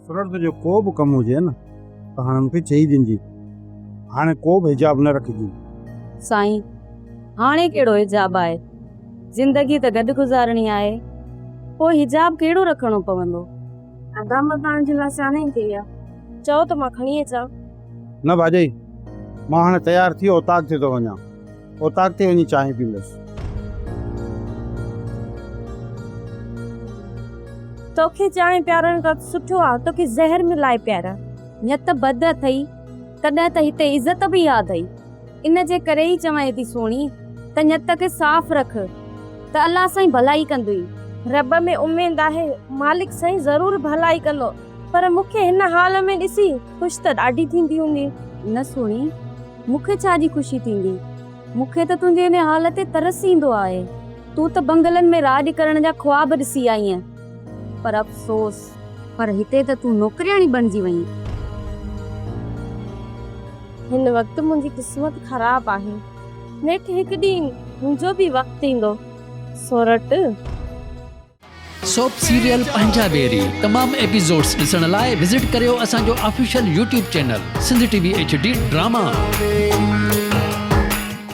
सूरत जो को भी कम हुजे न त हाणे मूंखे चई ॾिनजी हाणे को बि हिजाब न रखिजी। साईं हाणे कहिड़ो हिजाब आहे, जिंदगी त गॾु गुज़ारणी आहे, पोइ हिजाब कहिड़ो रखणो पवंदो। अदाम तव्हां जे लाइ सियाने थी विया, चओ त मां खणी अचां। न भाॼई मां हाणे तयारु थी ओताक ते थो वञा, ओताक ते वञी चांहि पींदुसि। तोखे चांहि प्यारण खां सुठो आहे तोखे ज़हर मिलाए प्यारा। न त बद अथई तॾहिं त हिते इज़त बि यादि आई, इन जे करे ई चवां थी सोणी त नियत खे साफ़ रख त अल्लाह साईं भलाई कंदुई। रब में उमेद आहे, मालिक साईं ज़रूर भलाई कंदो, पर मूंखे हिन हाल में ॾिसी ख़ुशि त ॾाढी थींदी हूंदी। न सोणी मूंखे छा जी ख़ुशी थींदी, मूंखे त तुंहिंजे हिन हाल ते तरस ईंदो आहे। तूं त बंगलनि में राॼ करण जा ख्वाब ॾिसी आई आहीं, पर अफ़सोस पर हिते त तूं नौकरियाणी बणिजी वहीं। हिन वक़्तु मुंहिंजी क़िस्मत ख़राब आहे, नेठि हिकु ॾींहुं मुंहिंजो बि वक़्तु ईंदो। सोरठ सोप सीरियल पंजाबेरी तमाम एपिसोड्स ॾिसण लाइ विज़िट करियो असांजो official YouTube channel Sindh TV HD drama.